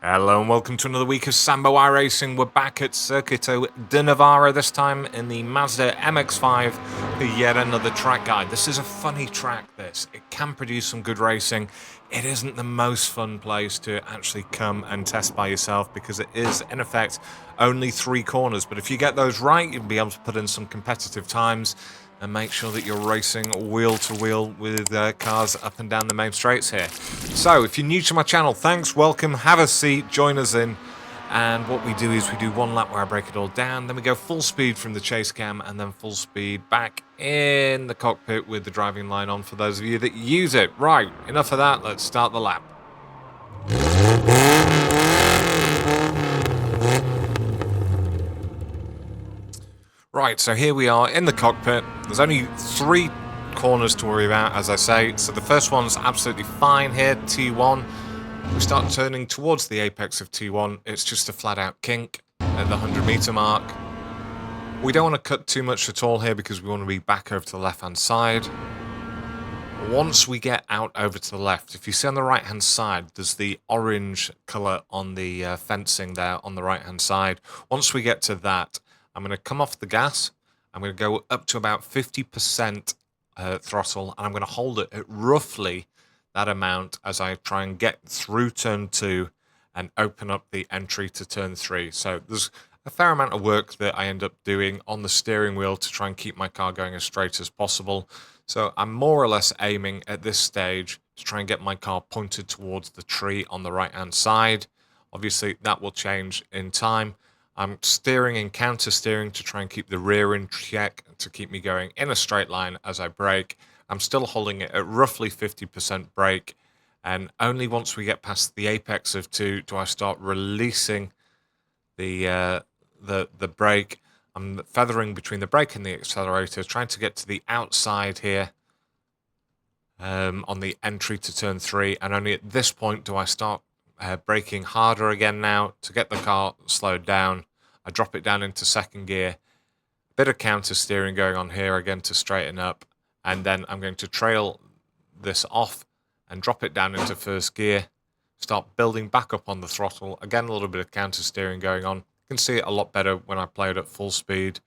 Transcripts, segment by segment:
Hello and welcome to another week of Sambo iRacing. We're back at Circuito De Navarra, this time in the Mazda MX5 for yet another track guide. This is a funny track, this. It can produce some good racing. It isn't the most fun place to actually come and test by yourself because it is, in effect, only 3 corners. But if you get those right, you'll be able to put in some competitive times and make sure that you're racing wheel to wheel with cars up and down the main straights here. So, if you're new to my channel, thanks, welcome, have a seat, join us in. And what we do is we do one lap where I break it all down, then we go full speed from the chase cam, and then full speed back in the cockpit with the driving line on for those of you that use it. Right, enough of that, let's start the lap. Right, so here we are in the cockpit. There's only 3 corners to worry about, as I say. So the first one's absolutely fine here, T1. We start turning towards the apex of T1. It's just a flat-out kink at the 100-meter mark. We don't want to cut too much at all here because we want to be back over to the left-hand side. Once we get out over to the left, if you see on the right-hand side, there's the orange colour on the fencing there on the right-hand side. Once we get to that, I'm going to come off the gas. I'm going to go up to about 50% throttle, and I'm going to hold it at roughly that amount as I try and get through turn 2 and open up the entry to turn 3. So there's a fair amount of work that I end up doing on the steering wheel to try and keep my car going as straight as possible. So I'm more or less aiming at this stage to try and get my car pointed towards the tree on the right-hand side. Obviously, that will change in time. I'm steering and counter-steering to try and keep the rear in check to keep me going in a straight line as I brake. I'm still holding it at roughly 50% brake, and only once we get past the apex of 2 do I start releasing the brake. I'm feathering between the brake and the accelerator, trying to get to the outside here on the entry to turn 3, and only at this point do I start braking harder again now to get the car slowed down. I drop it down into second gear. A bit of counter steering going on here again to straighten up. And then I'm going to trail this off and drop it down into first gear. Start building back up on the throttle. Again, a little bit of counter steering going on. You can see it a lot better when I play it at full speed.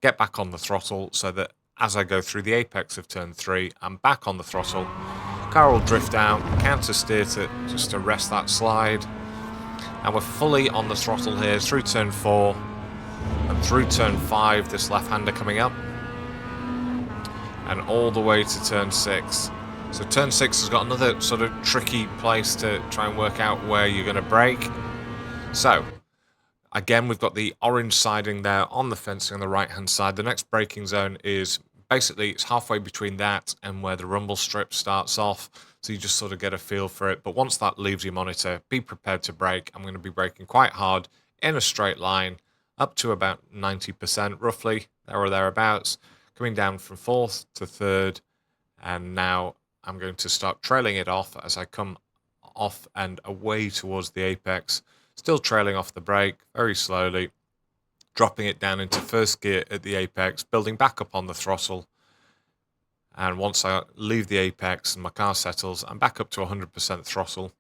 Get back on the throttle so that as I go through the apex of turn 3, I'm back on the throttle. Car will drift out, counter steer to just to rest that slide. And we're fully on the throttle here through turn 4 and through turn 5, this left-hander coming up, and all the way to turn 6. So turn 6 has got another sort of tricky place to try and work out where you're going to brake. So again, we've got the orange siding there on the fencing on the right-hand side. The next braking zone is basically, it's halfway between that and where the rumble strip starts off, so you just sort of get a feel for it. But once that leaves your monitor, be prepared to brake. I'm going to be braking quite hard in a straight line up to about 90% roughly, there or thereabouts, coming down from 4th to 3rd, and now I'm going to start trailing it off as I come off and away towards the apex, still trailing off the brake very slowly, dropping it down into first gear at the apex, building back up on the throttle. And once I leave the apex and my car settles, I'm back up to 100% throttle.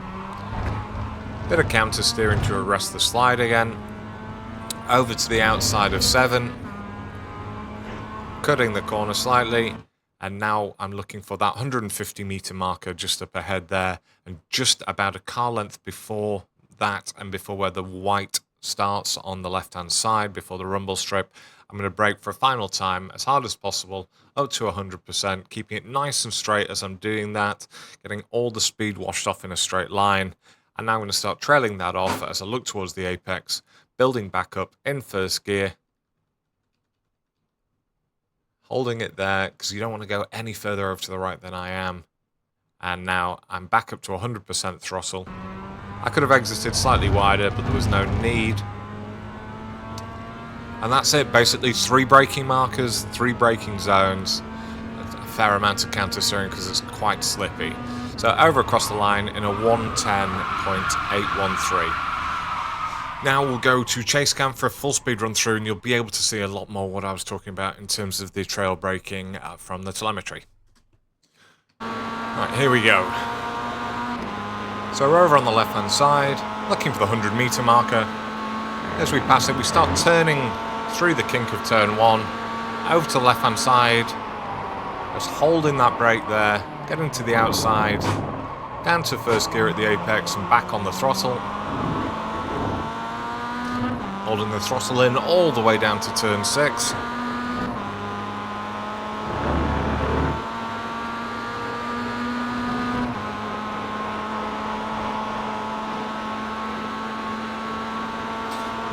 Bit of counter steering to arrest the slide again. Over to the outside of 7. Cutting the corner slightly. And now I'm looking for that 150 meter marker just up ahead there. And just about a car length before that and before where the white starts on the left-hand side before the rumble strip, I'm going to brake for a final time as hard as possible up to 100%, keeping it nice and straight as I'm doing that, getting all the speed washed off in a straight line. And now I'm going to start trailing that off as I look towards the apex, building back up in first gear, holding it there because you don't want to go any further over to the right than I am. And now I'm back up to 100% throttle. I could have exited slightly wider, but there was no need. And that's it, basically 3 braking markers, 3 braking zones, a fair amount of counter steering because it's quite slippy. So over across the line in a 110.813. Now we'll go to chase cam for a full speed run through, and you'll be able to see a lot more what I was talking about in terms of the trail braking from the telemetry. Right, here we go. So we're over on the left hand side, looking for the 100-meter marker. As we pass it, we start turning through the kink of turn 1, over to the left hand side, just holding that brake there, getting to the outside, down to first gear at the apex and back on the throttle. Holding the throttle in all the way down to turn 6.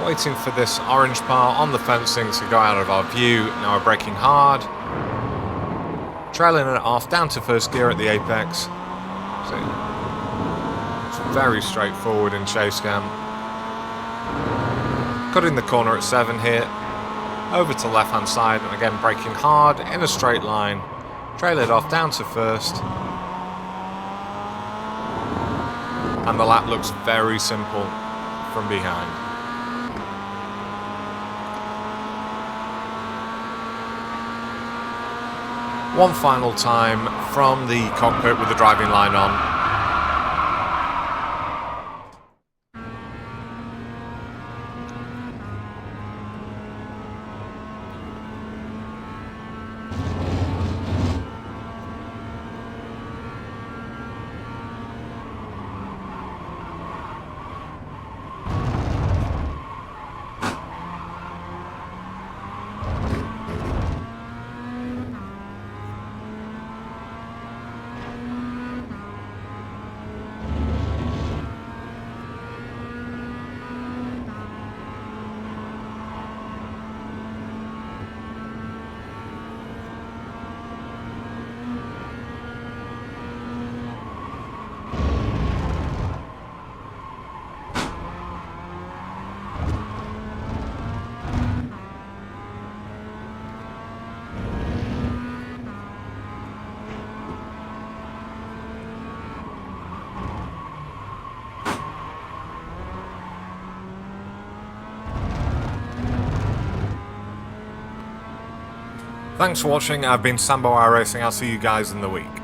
Waiting for this orange part on the fencing to go out of our view. Now we're braking hard. Trailing it off down to first gear at the apex. So it's very straightforward in chase cam. Cutting the corner at 7 here. Over to left hand side and again braking hard in a straight line. Trail it off down to first. And the lap looks very simple from behind. One final time from the cockpit with the driving line on. Thanks for watching. I've been Sambo iRacing. I'll see you guys in the week.